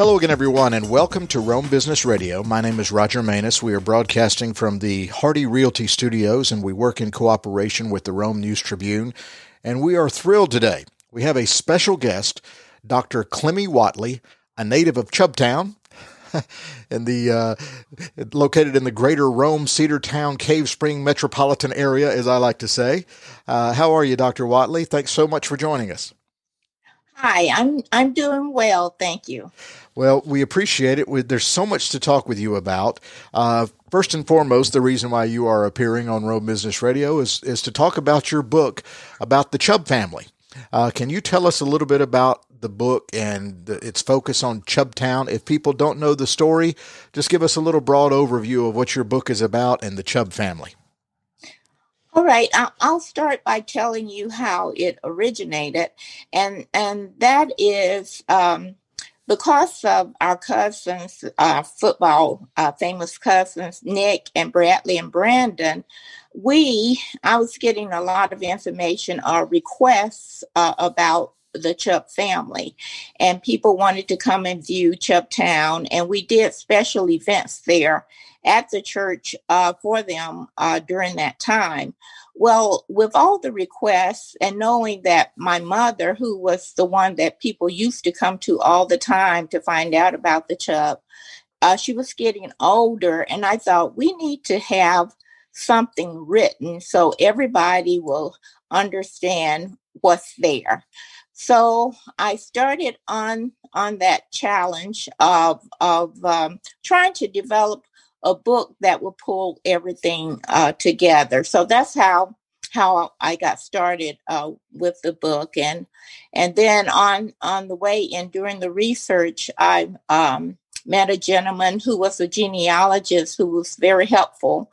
Hello again, everyone, and welcome to Rome Business Radio. My name is Roger Manus. We are broadcasting from the Hardy Realty Studios, and we work in cooperation with the Rome News Tribune. And we are thrilled today. We have a special guest, Dr. Clemmie Whatley, a native of Chubbtown, located in the greater Rome, Cedartown, Cave Spring metropolitan area, as I like to say. How are you, Dr. Whatley? Thanks so much for joining us. Hi, I'm doing well, thank you. Well, we appreciate it. There's so much to talk with you about. First and foremost, the reason why you are appearing on Rome Business Radio is to talk about your book about the Chubb family. Can you tell us a little bit about the book and its focus on Chubbtown? If people don't know the story, just give us a little broad overview of what your book is about and the Chubb family. All right, I'll start by telling you how it originated, and that is because of our cousins, football famous cousins, Nick and Bradley and Brandon. I was getting a lot of information or requests about the Chubb family, and people wanted to come and view Chubbtown, and we did special events there at the church for them during that time. Well, with all the requests and knowing that my mother, who was the one that people used to come to all the time to find out about the Chubb, she was getting older, and I thought we need to have something written so everybody will understand what's there. So I started on that challenge of trying to develop a book that will pull everything together. So that's how I got started with the book, and then on the way in during the research, I met a gentleman who was a genealogist who was very helpful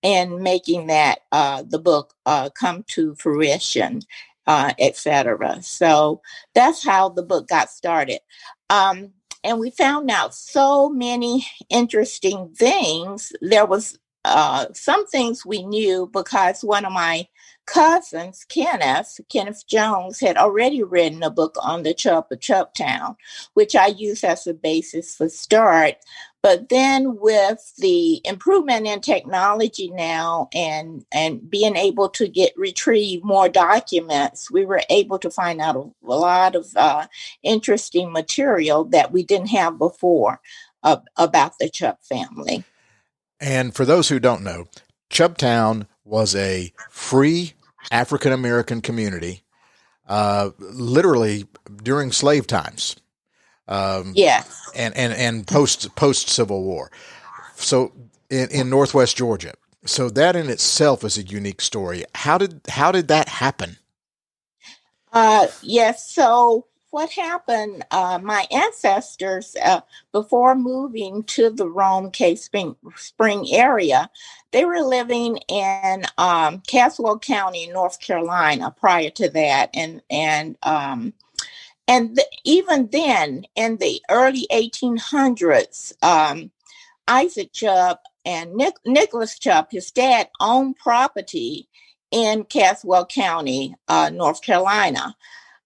in making that the book come to fruition, etc. So that's how the book got started. And we found out so many interesting things. There was some things we knew because one of my cousins, Kenneth Jones, had already written a book on the Chubb of Chubbtown, which I used as a basis for start. But then with the improvement in technology now and being able to retrieve more documents, we were able to find out a lot of interesting material that we didn't have before about the Chubb family. And for those who don't know, Chubbtown was a free African-American community, literally during slave times. Yes. And post Civil War. So in Northwest Georgia. So that in itself is a unique story. How did that happen? Yes. So what happened, my ancestors, before moving to the Rome Cave Spring area, they were living in Caswell County, North Carolina prior to that. Even then, in the early 1800s, Isaac Chubb and Nicholas Chubb, his dad, owned property in Caswell County, North Carolina.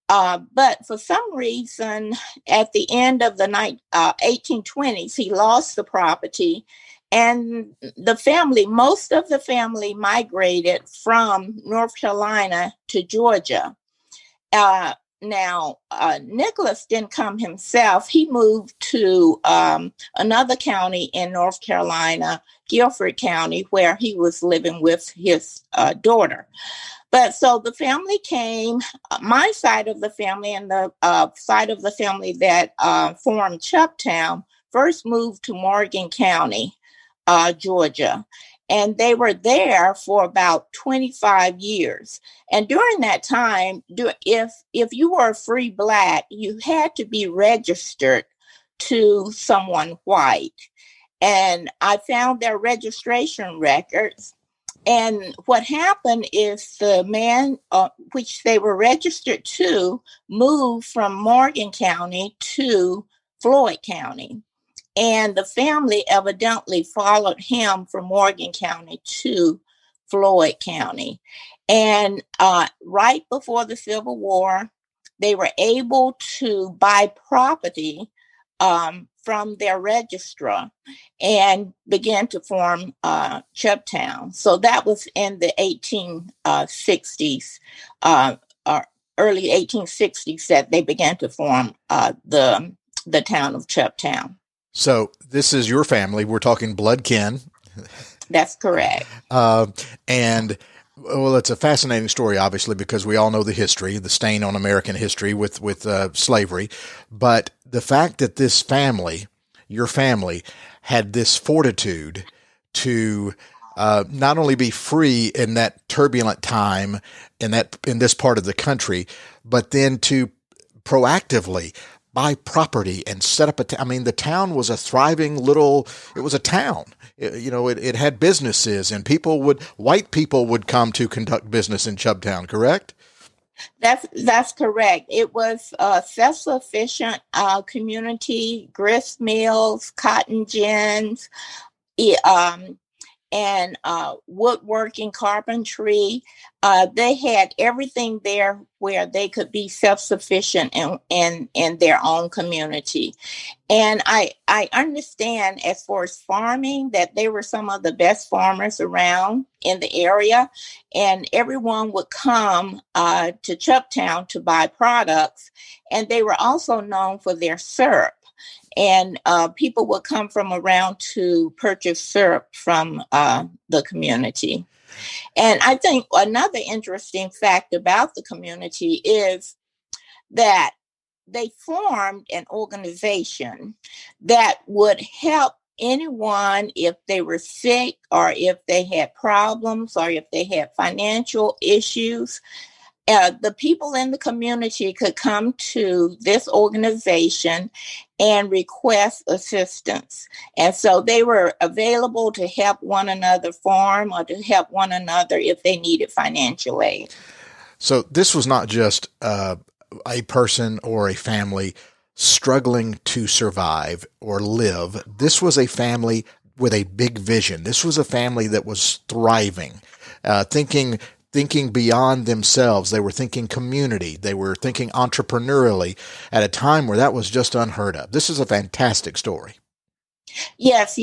But for some reason, at the end of the 1820s, he lost the property, and most of the family migrated from North Carolina to Georgia. Now, Nicholas didn't come himself. He moved to another county in North Carolina, Guilford County, where he was living with his daughter. But so the family came, my side of the family and the side of the family that formed Chubbtown first moved to Morgan County, Georgia. And they were there for about 25 years. And during that time, if you were a free Black, you had to be registered to someone white. And I found their registration records. And what happened is the man which they were registered to moved from Morgan County to Floyd County. And the family evidently followed him from Morgan County to Floyd County. And right before the Civil War, they were able to buy property from their registrar and began to form Chubbtown. So that was in the 1860s, or early 1860s, that they began to form the town of Chubbtown. So this is your family. We're talking blood kin. That's correct. And well, it's a fascinating story, obviously, because we all know the history, the stain on American history with slavery. But the fact that this family, your family, had this fortitude to not only be free in that turbulent time in this part of the country, but then to proactively buy property and set up the town was a thriving it was a town. It had businesses, and white people would come to conduct business in Chubbtown, correct? That's correct. It was a self-sufficient community, grist mills, cotton gins, and woodworking, carpentry. They had everything there where they could be self-sufficient in their own community. And I understand, as far as farming, that they were some of the best farmers around in the area. And everyone would come to Chubbtown to buy products. And they were also known for their syrup. And people would come from around to purchase syrup from the community. And I think another interesting fact about the community is that they formed an organization that would help anyone if they were sick, or if they had problems, or if they had financial issues. The people in the community could come to this organization and request assistance. And so they were available to help one another farm, or to help one another if they needed financial aid. So this was not just a person or a family struggling to survive or live. This was a family with a big vision. This was a family that was thriving, thinking beyond themselves. They were thinking community. They were thinking entrepreneurially at a time where that was just unheard of. This is a fantastic story. Yes.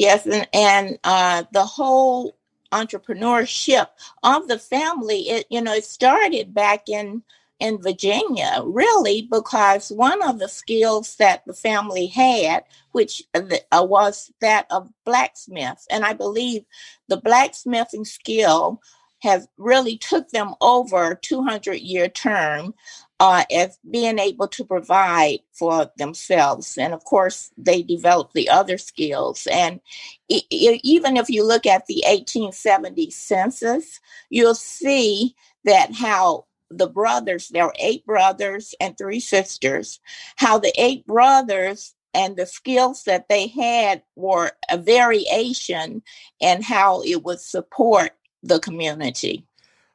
And the whole entrepreneurship of the family, it started back in Virginia, really, because one of the skills that the family had, which was that of blacksmith. And I believe the blacksmithing skill has really took them over a 200-year term as being able to provide for themselves. And of course, they developed the other skills. And even if you look at the 1870 census, you'll see that how the brothers, there were 8 brothers and 3 sisters, how the 8 brothers and the skills that they had were a variation, and how it would support the community.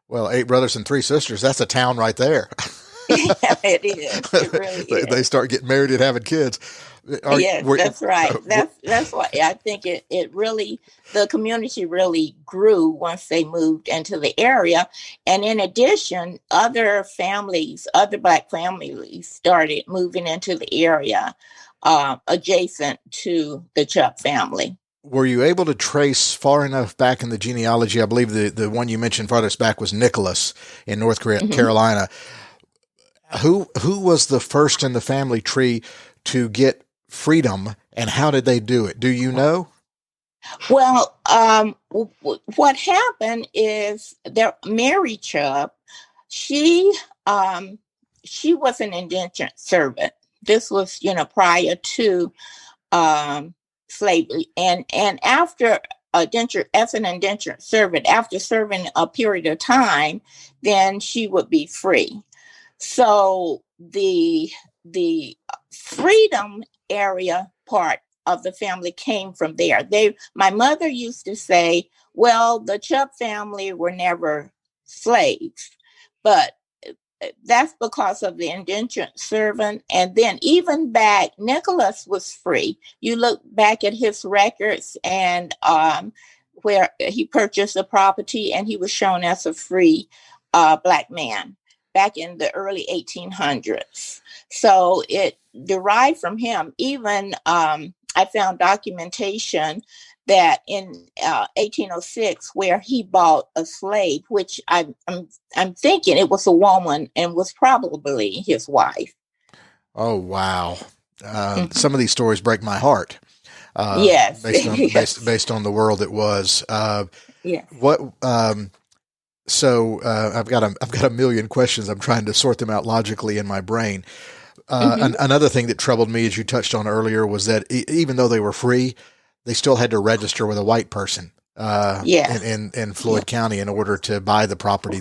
Well, 8 brothers and 3 sisters, that's a town right there. Yeah, it is. It really is. They start getting married and having kids. That's right. That's why I think it really, the community really grew once they moved into the area. And in addition, other Black families started moving into the area adjacent to the Chubb family. Were you able to trace far enough back in the genealogy? I believe the one you mentioned farthest back was Nicholas in North Carolina. Who was the first in the family tree to get freedom, and how did they do it? Do you know? Well, what happened is Mary Chubb, she was an indentured servant. This was, prior to slavery, and after as an indentured servant, after serving a period of time, then she would be free. So the freedom area part of the family came from there. My mother used to say, well, the Chubb family were never slaves, but that's because of the indentured servant. And then even back, Nicholas was free. You look back at his records, and where he purchased a property, and he was shown as a free Black man. back in the early 1800s. So it derived from him. Even I found documentation that in 1806, where he bought a slave, which I'm thinking it was a woman and was probably his wife. Oh, wow. Some of these stories break my heart. Yes. Based on the world it was. Yes. So I've got a million questions. I'm trying to sort them out logically in my brain. Another thing that troubled me, as you touched on earlier, was that even though they were free, they still had to register with a white person in Floyd County in order to buy the property.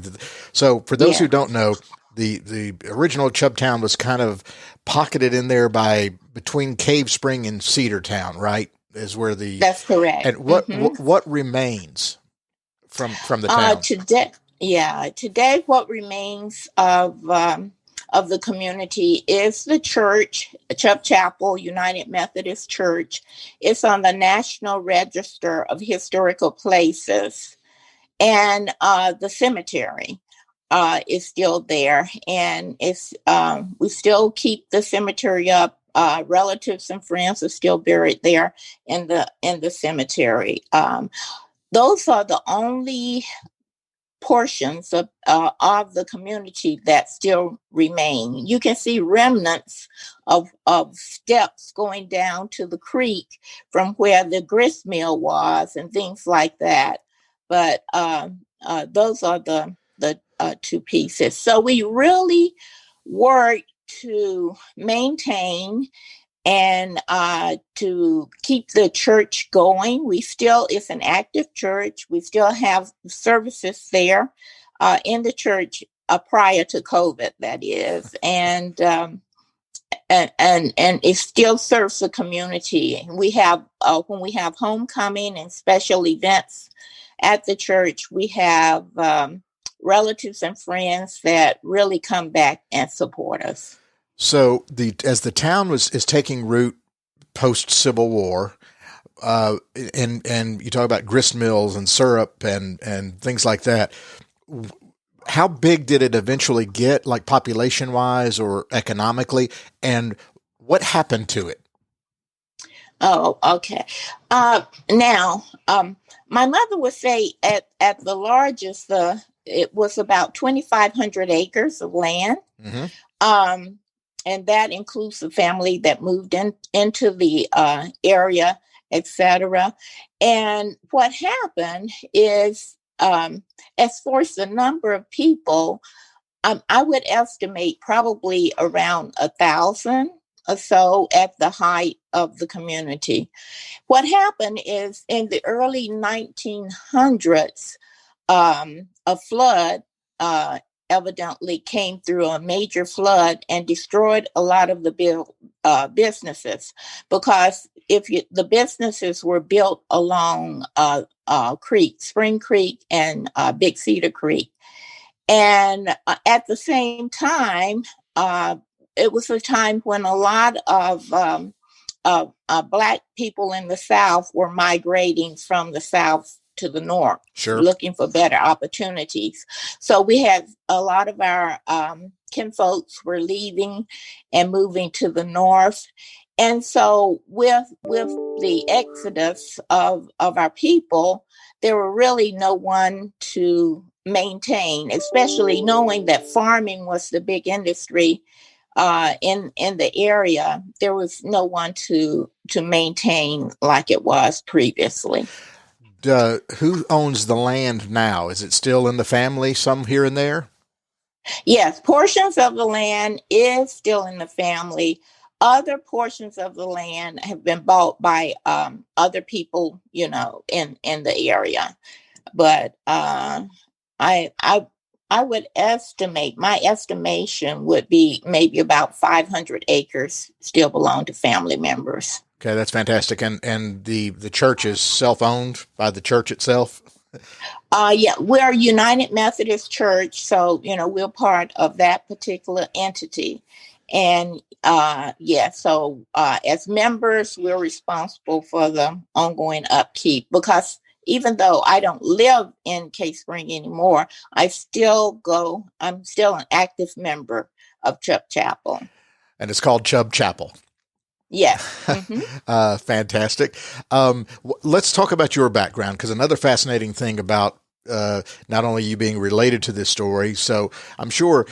So for those who don't know, the original Chubbtown was kind of pocketed in there between Cave Spring and Cedartown, right? Is where that's correct. And what remains from the town today what remains of the community is the church, Chubb Chapel United Methodist Church. It's on the National Register of Historical Places, and the cemetery is still there, and it's we still keep the cemetery up. Relatives and friends are still buried there in the cemetery. Those are the only portions of the community that still remain. You can see remnants of steps going down to the creek from where the grist mill was and things like that. But those are the two pieces. So we really work to maintain and to keep the church going. It's an active church. We still have services there in the church prior to COVID, that is, and it still serves the community. We have when we have homecoming and special events at the church, we have relatives and friends that really come back and support us. So as the town is taking root post Civil War, and you talk about grist mills and syrup and things like that, how big did it eventually get, like population wise or economically, and what happened to it? Oh, okay. Now, my mother would say at the largest, it was about 2,500 acres of land. Mm-hmm. And that includes the family that moved into the area, etc. And what happened is, as far as the number of people, I would estimate probably around 1,000 or so at the height of the community. What happened is in the early 1900s, a flood evidently came through, a major flood, and destroyed a lot of the businesses, because the businesses were built along creek, Spring Creek and Big Cedar Creek. And at the same time, it was a time when a lot of Black people in the South were migrating from the South to the North, looking for better opportunities. So we had a lot of our kinfolks were leaving and moving to the North. And so with the exodus of our people, there were really no one to maintain, especially knowing that farming was the big industry in the area. There was no one to maintain like it was previously. Who owns the land now? Is it still in the family, some here and there? Yes, portions of the land is still in the family. Other portions of the land have been bought by other people, in the area. But I would estimate, my estimation would be maybe about 500 acres still belong to family members. Okay, that's fantastic. And the church is self-owned by the church itself? Yeah, we're a United Methodist Church, so, we're part of that particular entity. And, so as members, we're responsible for the ongoing upkeep, because even though I don't live in Cave Spring anymore, I still go. I'm still an active member of Chubb Chapel. And it's called Chubb Chapel. Yes. Mm-hmm. Fantastic. Let's talk about your background, because another fascinating thing about not only you being related to this story, so I'm sure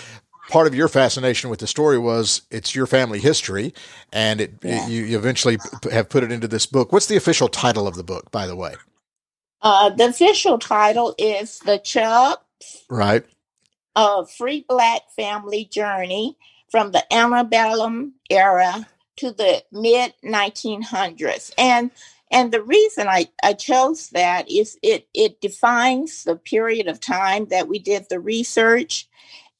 part of your fascination with the story was it's your family history, and you eventually have put it into this book. What's the official title of the book, by the way? The official title is The Chubbs, right? A Free Black Family Journey from the Antebellum Era to the mid 1900s. And the reason I chose that is it defines the period of time that we did the research.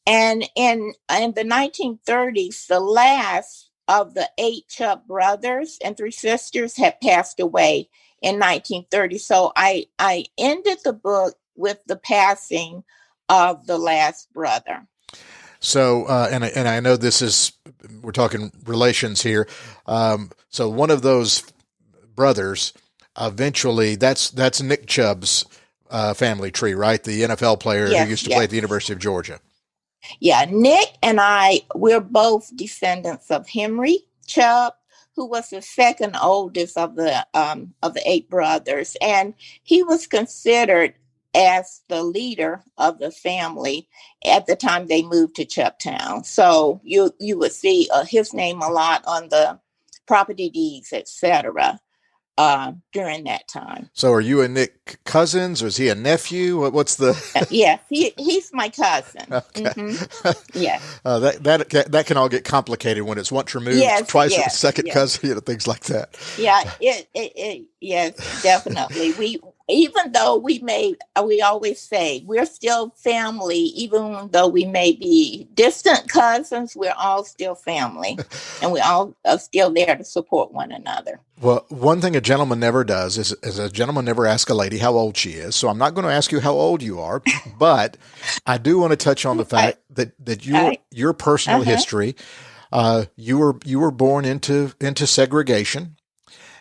And in the 1930s, the last of the 8 Chubb brothers and 3 sisters had passed away in 1930. So I ended the book with the passing of the last brother. So, and I know we're talking relations here. So one of those brothers, eventually, that's Nick Chubb's family tree, right? The NFL player who used to play at the University of Georgia. Yeah, Nick and we're both descendants of Henry Chubb, who was the second oldest of the 8 brothers, and he was considered as the leader of the family at the time they moved to Chubbtown. So you would see his name a lot on the property deeds, etc. During that time. So are you and Nick cousins, or is he a nephew? What's the? Yeah, he's my cousin. Okay. Mm-hmm. Yeah. That can all get complicated when it's once removed, twice a second cousin, things like that. Yeah, yes, definitely. Even though we always say we're still family, even though we may be distant cousins, we're all still family, and we all are still there to support one another. Well, one thing a gentleman never does is a gentleman never asks a lady how old she is. So I'm not going to ask you how old you are, but I do want to touch on the fact that your personal history, you were born into segregation.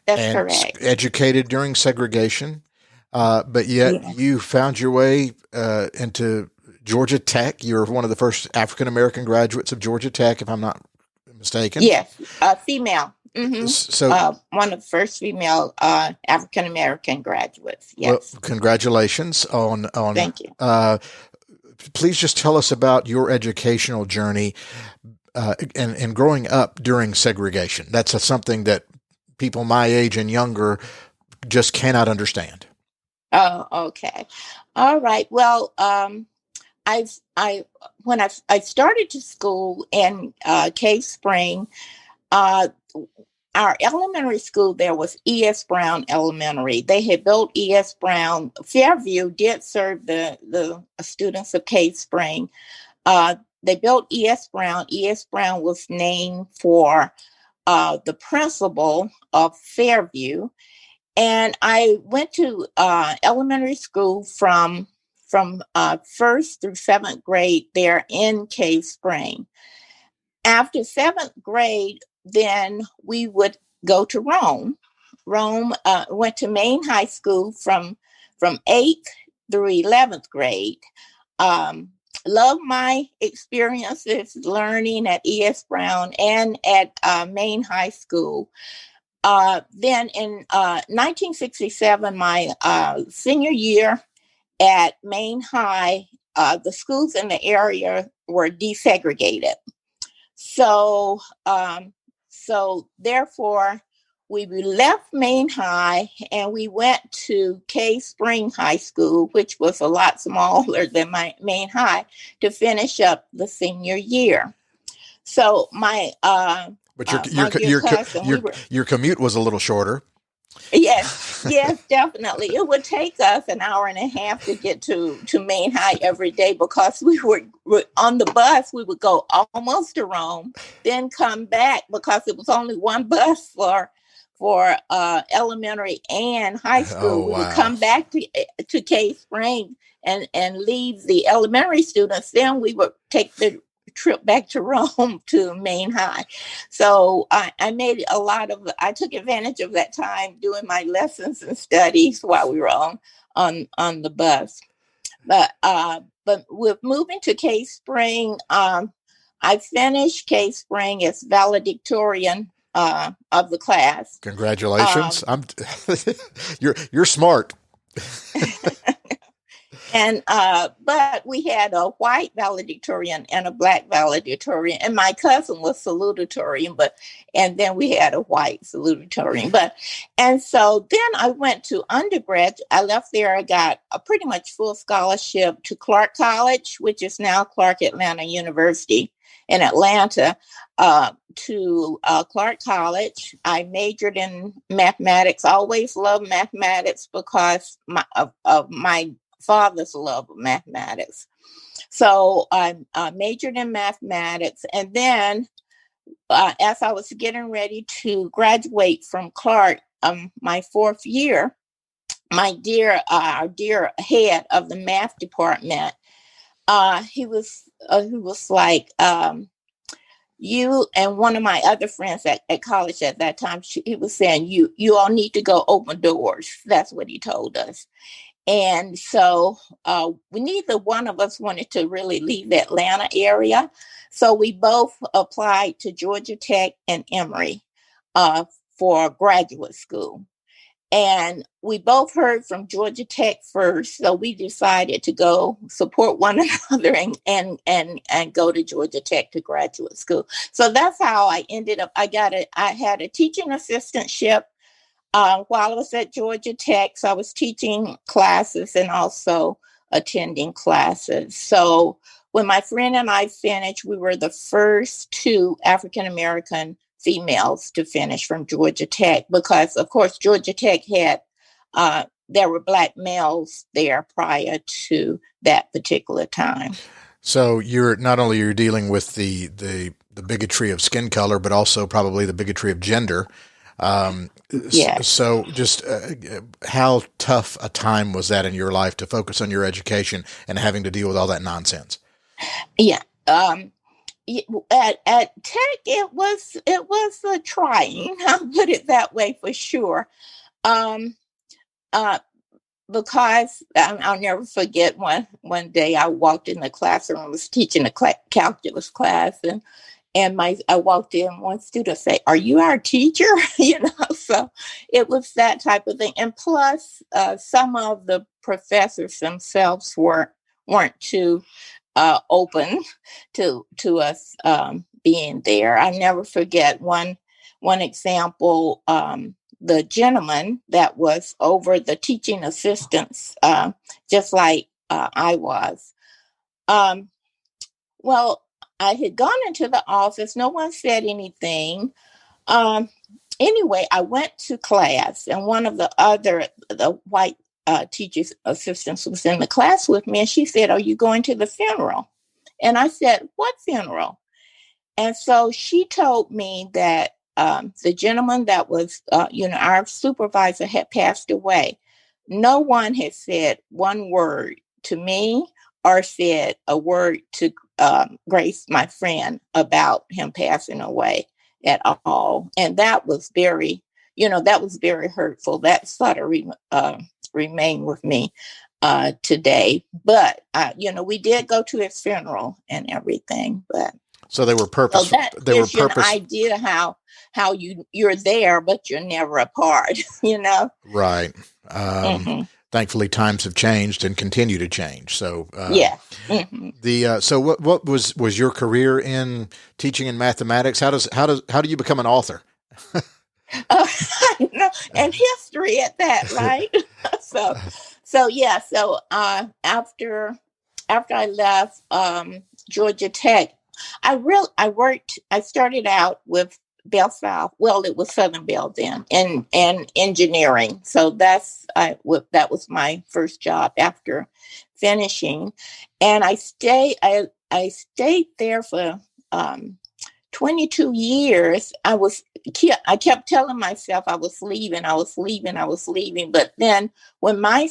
That's correct. Educated during segregation. But yet you found your way into Georgia Tech. You're one of the first African-American graduates of Georgia Tech, if I'm not mistaken. Yes, female. Mm-hmm. So one of the first female African-American graduates. Yes. Well, congratulations on. Thank you. Please just tell us about your educational journey and growing up during segregation. That's something that people my age and younger just cannot understand. Oh, okay. All right. Well, when I started to school in Cave Spring, our elementary school there was E.S. Brown Elementary. They had built E.S. Brown. Fairview did serve the students of Cave Spring. They built E.S. Brown. E.S. Brown was named for the principal of Fairview. And I went to elementary school from 1st through 7th grade there in Cave Spring. After 7th grade, then we would go to Rome. Rome went to Main High School from 8th through 11th grade. Love my experiences learning at E.S. Brown and at Main High School. Then in 1967, my senior year at Main High, the schools in the area were desegregated. So therefore, we left Main High and we went to Cave Spring High School, which was a lot smaller than my Main High, to finish up the senior year. So But your commute was a little shorter. Yes, definitely. It would take us an hour and a half to get to Main High every day because we were on the bus. We would go almost to Rome, then come back because it was only one bus for elementary and high school. Oh, wow. We would come back to Cave Spring and leave the elementary students. Then we would take the trip back to Rome to Maine High. So I took advantage of that time doing my lessons and studies while we were on the bus. But with moving to Cave Spring, I finished Cave Spring as valedictorian of the class. Congratulations! You're smart. And but we had a white valedictorian and a black valedictorian, and my cousin was salutatorian, and then we had a white salutatorian. And so then I went to undergrad. I left there. I got a pretty much full scholarship to Clark College, which is now Clark Atlanta University in Atlanta. To Clark College. I majored in mathematics. I always loved mathematics because of my father's love of mathematics. So I majored in mathematics. And then as I was getting ready to graduate from Clark, my fourth year, our dear head of the math department, he was like, you and one of my other friends at college at that time, he was saying, you all need to go open doors. That's what he told us. And so neither one of us wanted to really leave the Atlanta area. So we both applied to Georgia Tech and Emory for graduate school. And we both heard from Georgia Tech first. So we decided to go support one another and go to Georgia Tech to graduate school. So that's how I ended up. I had a teaching assistantship while I was at Georgia Tech. So I was teaching classes and also attending classes. So when my friend and I finished, we were the first two African-American females to finish from Georgia Tech, because of course Georgia Tech had there were black males there prior to that particular time. So you're dealing with the bigotry of skin color, but also probably the bigotry of gender. Yes. So just how tough a time was that in your life to focus on your education and having to deal with all that nonsense? Yeah. At Tech, it was trying. I'll put it that way for sure. Because I'll never forget one day I walked in the classroom. I was teaching a calculus class, and I walked in. One student said, "Are you our teacher?" So it was that type of thing. And plus, some of the professors themselves weren't too open to us being there. I never forget one example. The gentleman that was over the teaching assistants, just like I was. Well, I had gone into the office. No one said anything. Anyway, I went to class, and one of the white teacher's assistants was in the class with me, and she said, "Are you going to the funeral?" And I said, "What funeral?" And so she told me that the gentleman that was, our supervisor had passed away. No one had said one word to me or said a word to Grace, my friend, about him passing away at all. And that was very hurtful. That sort of remained with me today. But, we did go to his funeral and everything. But so they were purposeful. So that gives you an idea how you're there, but you're never apart, Right. Thankfully, times have changed and continue to change. So, yeah. Mm-hmm. So what was your career in teaching in mathematics? How do you become an author? And history at that, right? So after I left Georgia Tech, I started out with Bell South. Well, it was Southern Bell then, and engineering. So that was my first job after finishing, and I stayed there for 22 years. I kept telling myself I was leaving, but then when my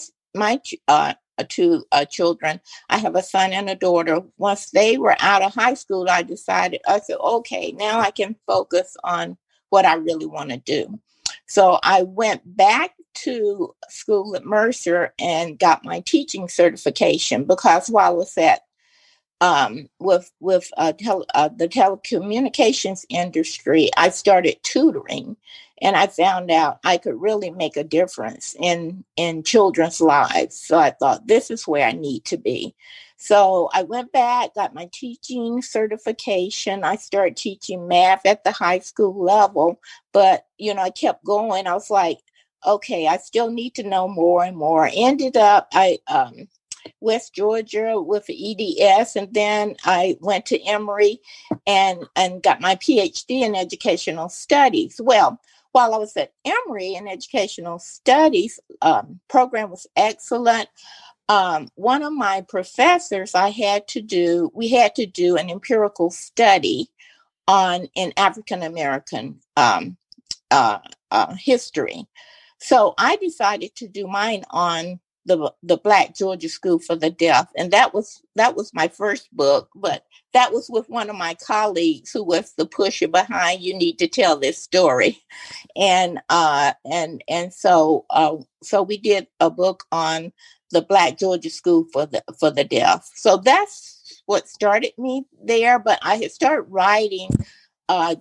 children. I have a son and a daughter. Once they were out of high school, I said, okay, now I can focus on what I really want to do. So I went back to school at Mercer and got my teaching certification, because while I was at with the telecommunications industry, I started tutoring, and I found out I could really make a difference in children's lives. So I thought, this is where I need to be. So I went back, got my teaching certification. I started teaching math at the high school level, but I kept going. I was like, okay, I still need to know more and more. Ended up, West Georgia with the EDS, and then I went to Emory and got my PhD in educational studies. Well, while I was at Emory in educational studies, program was excellent. One of my professors, we had to do an empirical study in African American history. So I decided to do mine on the Black Georgia School for the Deaf, and that was my first book. But that was with one of my colleagues who was the pusher behind, you need to tell this story, and so we did a book on the Black Georgia School for the Deaf. So that's what started me there. But I had started writing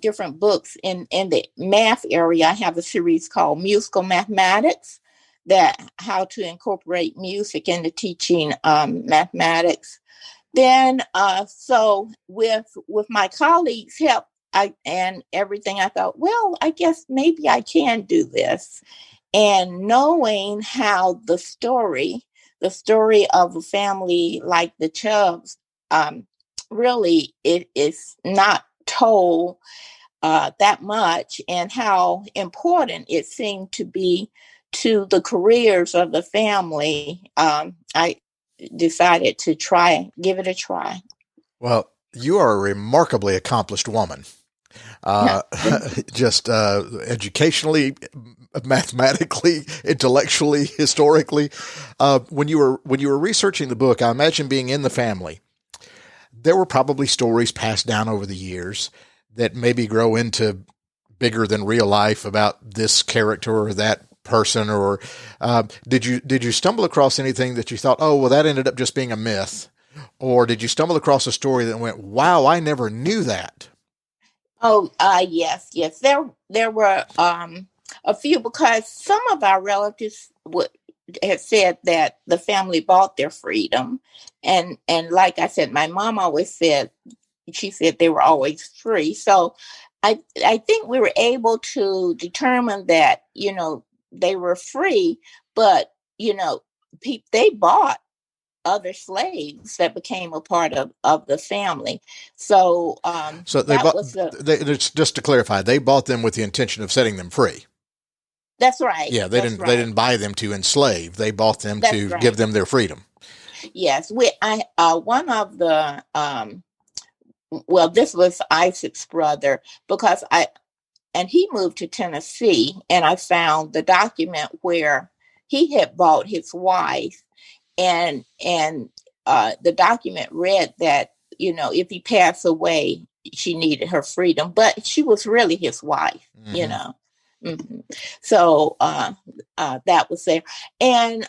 different books in the math area. I have a series called Musical Mathematics, that how to incorporate music into teaching mathematics. Then, so with my colleagues' help and everything, I thought, well, I guess maybe I can do this. And knowing how the story of a family like the Chubbs, really it is not told that much, and how important it seemed to be to the careers of the family, I decided to give it a try. Well, you are a remarkably accomplished woman. Just educationally, mathematically, intellectually, historically. When you were researching the book, I imagine being in the family, there were probably stories passed down over the years that maybe grow into bigger than real life about this character or that person, or did you stumble across anything that you thought, oh, well, that ended up just being a myth? Or did you stumble across a story that went, wow, I never knew that? Oh, yes. There were a few, because some of our relatives had said that the family bought their freedom. And like I said, my mom always said, she said they were always free. So I think we were able to determine that, they were free, but, they bought other slaves that became a part of the family. So, so they just to clarify, they bought them with the intention of setting them free. That's right. Yeah, they didn't buy them to enslave. They bought them to give them their freedom. Yes, one of the this was Isaac's brother, because he moved to Tennessee, and I found the document where he had bought his wife, and the document read that, if he passed away, she needed her freedom, but she was really his wife, Mm-hmm. So that was there. And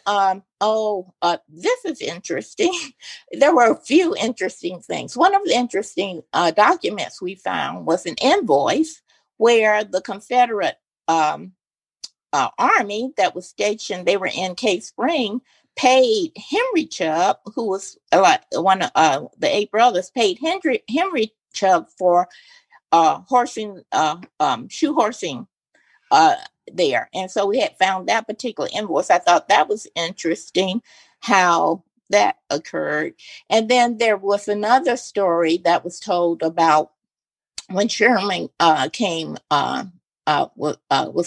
this is interesting. There were a few interesting things. One of the interesting documents we found was an invoice where the Confederate army that was stationed, they were in Cave Spring, paid Henry Chubb, who was one of the 8 brothers, paid Henry Chubb for shoe horsing there. And so we had found that particular invoice. I thought that was interesting how that occurred. And then there was another story that was told about when Sherman was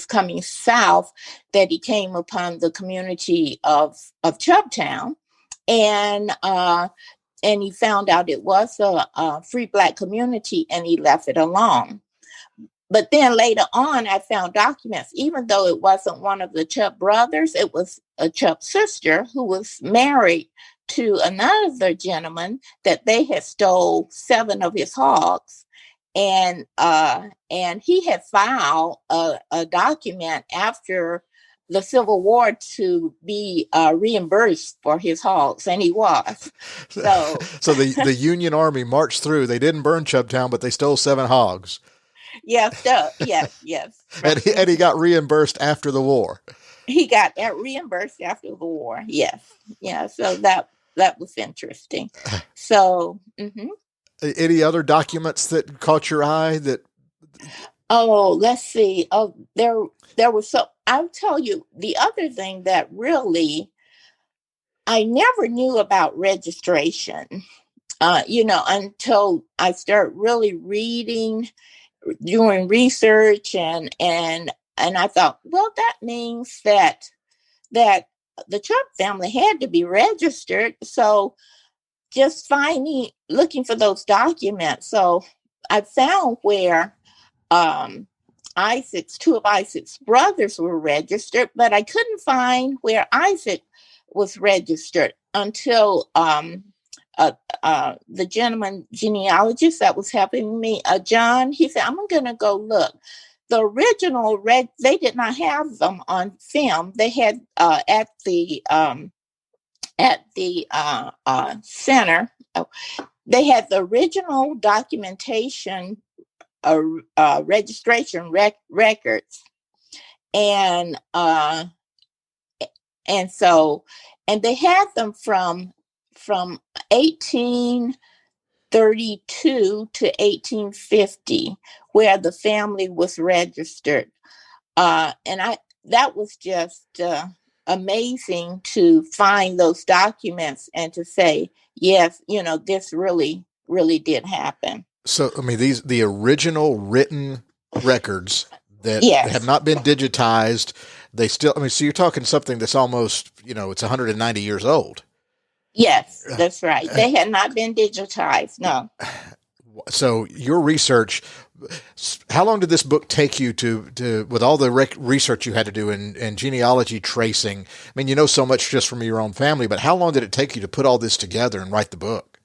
coming south, that he came upon the community of Chubbtown, and he found out it was a free Black community, and he left it alone. but then later on, I found documents, even though it wasn't one of the Chubb brothers, it was a Chubb sister who was married to another gentleman, that they had stole 7 of his hogs. And he had filed a document after the Civil War to be reimbursed for his hogs, and he was. So the Union Army marched through. They didn't burn Chubbtown, but they stole 7 hogs. Yes. And he got reimbursed after the war. He got reimbursed after the war. Yes. Yeah. So that was interesting. So. Mm-hmm. Any other documents that caught your eye that? Oh, let's see. Oh, there was so. I'll tell you the other thing that really I never knew about registration. Until I start really reading, doing research, and I thought, well, that means that the Chubb family had to be registered. So just looking for those documents. So I found where 2 of Isaac's brothers were registered, but I couldn't find where Isaac was registered until the gentleman genealogist that was helping me, John, he said, I'm going to go look. The original they did not have them on film. They had at the center, they had the original documentation, registration records, and they had them from 1832 to 1850, where the family was registered, and that was just amazing to find those documents and to say, yes, this really, really did happen. So, I mean, the original written records that Yes. have not been digitized, they still, so you're talking something that's almost, it's 190 years old. Yes, that's right. They had not been digitized. No. So your research, how long did this book take you to with all the research you had to do and genealogy tracing? I mean, so much just from your own family, but how long did it take you to put all this together and write the book?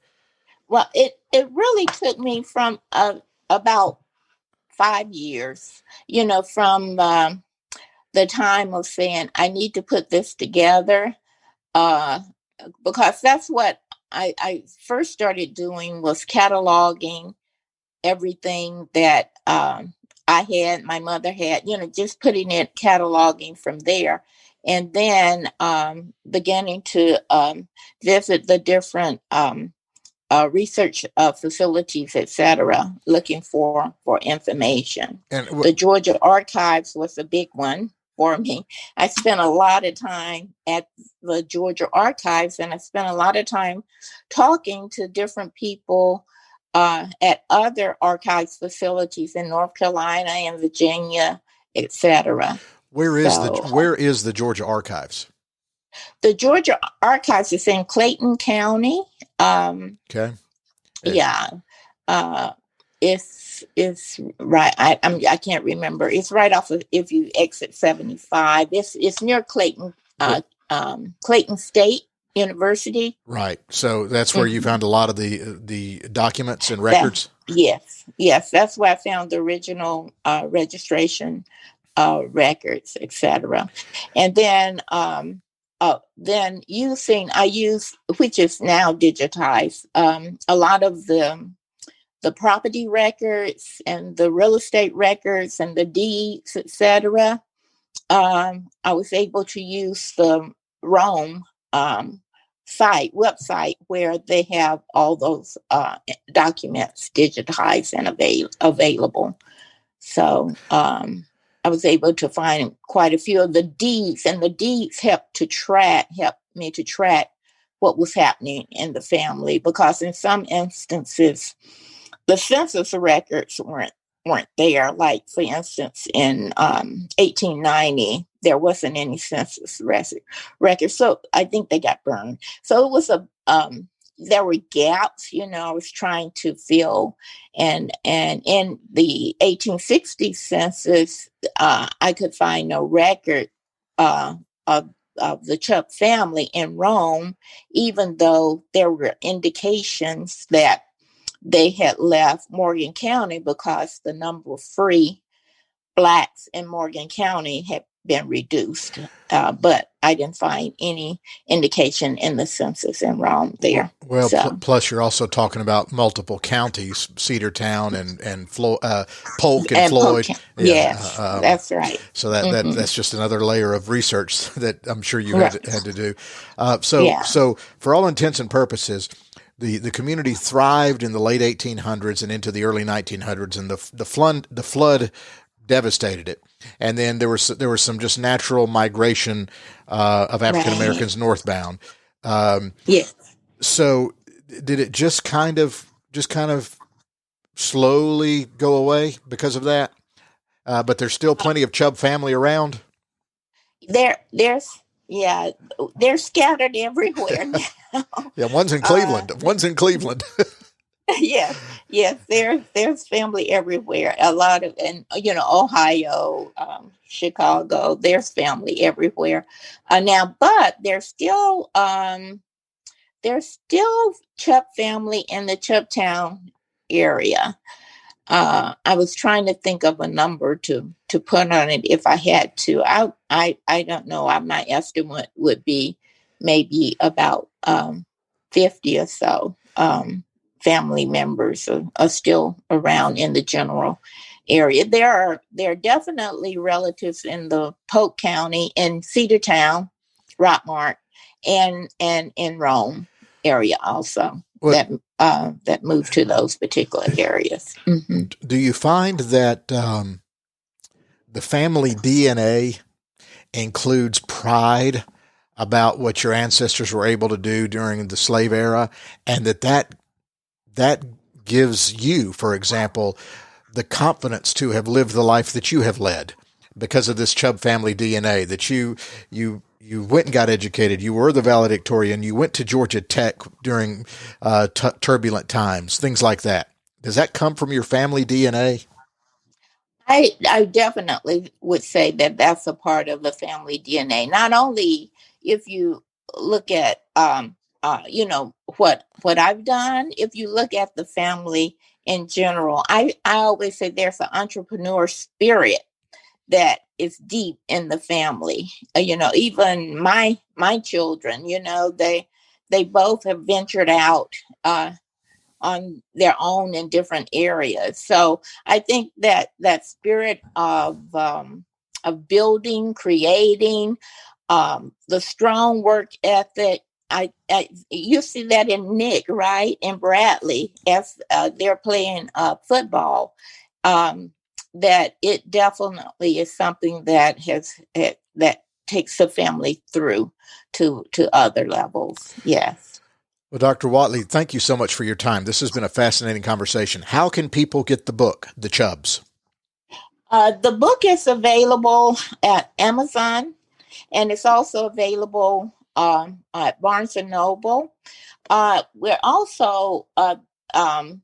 Well, it really took me from about 5 years, from the time of saying, I need to put this together, because that's what I first started doing, was cataloging everything that my mother had, just putting it, cataloging from there. And then beginning to visit the different research facilities, etc., looking for information. And the Georgia Archives was a big one for me. I spent a lot of time at the Georgia Archives, and I spent a lot of time talking to different people at other archives facilities in North Carolina and Virginia, etc. Where is the Georgia Archives? The Georgia Archives is in Clayton County. Okay. Yeah. It's right. I can't remember. It's right off of, if you exit 75. It's near Clayton, Clayton State University. Right. So that's where you found a lot of the documents and records. Yes. That's where I found the original registration records, etc. And then I use, which is now digitized, a lot of the property records and the real estate records and the deeds, etc. I was able to use the Rome website, where they have all those documents digitized and available. So I was able to find quite a few of the deeds, and the deeds helped me to track what was happening in the family, because in some instances, the census records weren't there. Like, for instance, in 1890, there wasn't any census records. So I think they got burned. So it was there were gaps, I was trying to fill. And in the 1860 census, I could find no record of the Chubb family in Rome, even though there were indications that they had left Morgan County because the number of free Blacks in Morgan County had been reduced. But I didn't find any indication in the census in Rome there. Well, plus you're also talking about multiple counties, Cedartown and Polk and Floyd. Yes, that's right. So that's just another layer of research that I'm sure you had to do. So for all intents and purposes, the community thrived in the late 1800s and into the early 1900s, and the flood devastated it. And then there was some just natural migration of African Americans northbound. Yes. So did it just kind of slowly go away because of that? But there's still plenty of Chubb family around. They're scattered everywhere now. Yeah, one's in Cleveland. One's in Cleveland. Yes, there's family everywhere. A lot of, and Ohio, Chicago, there's family everywhere now. But there's still Chubb family in the Chubbtown area. I was trying to think of a number to put on it if I had to. I don't know. My estimate would be maybe about 50 or so. Family members are still around in the general area. There are definitely relatives in the Polk County, in Cedartown, Rockmart, and in Rome area also that moved to those particular areas. Mm-hmm. Do you find that the family DNA includes pride about what your ancestors were able to do during the slave era, and that gives you, for example, the confidence to have lived the life that you have led because of this Chubb family DNA, that you went and got educated, you were the valedictorian, you went to Georgia Tech during turbulent times, things like that. Does that come from your family DNA? I definitely would say that that's a part of the family DNA. Not only if you look at what I've done. If you look at the family in general, I always say there's an entrepreneur spirit that is deep in the family. Even my children, they both have ventured out on their own in different areas. So I think that spirit of building, creating, the strong work ethic. You see that in Nick, right? And Bradley, as they're playing football, that it definitely is something that that takes the family through to other levels. Yes. Well, Dr. Whatley, thank you so much for your time. This has been a fascinating conversation. How can people get the book, The Chubbs? The book is available at Amazon, and it's also available at Barnes and Noble. We're also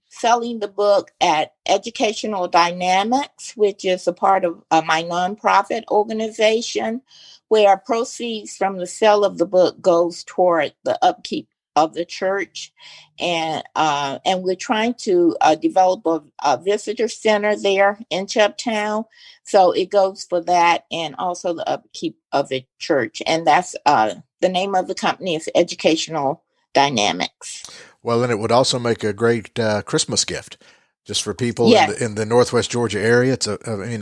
selling the book at Educational Dynamics, which is a part of my nonprofit organization, where proceeds from the sale of the book goes toward the upkeep of the church. And we're trying to develop a visitor center there in Chubbtown. So it goes for that, and also the upkeep of the church. And that's the name of the company is Educational Dynamics. Well, and it would also make a great Christmas gift just for people in the Northwest Georgia area.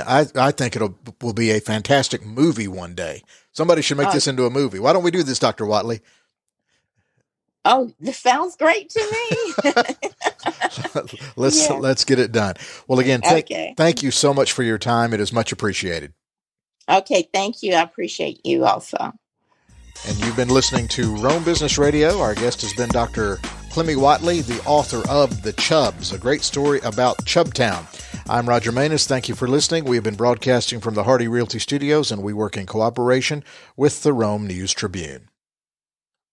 I think will be a fantastic movie one day. Somebody should make this into a movie. Why don't we do this, Dr. Whatley? Oh, this sounds great to me. Let's get it done. Well, again, thank you so much for your time. It is much appreciated. Okay, thank you. I appreciate you also. And you've been listening to Rome Business Radio. Our guest has been Dr. Clemmie Whatley, the author of The Chubbs, a great story about Chubbtown. I'm Roger Manus. Thank you for listening. We have been broadcasting from the Hardy Realty Studios, and we work in cooperation with the Rome News Tribune.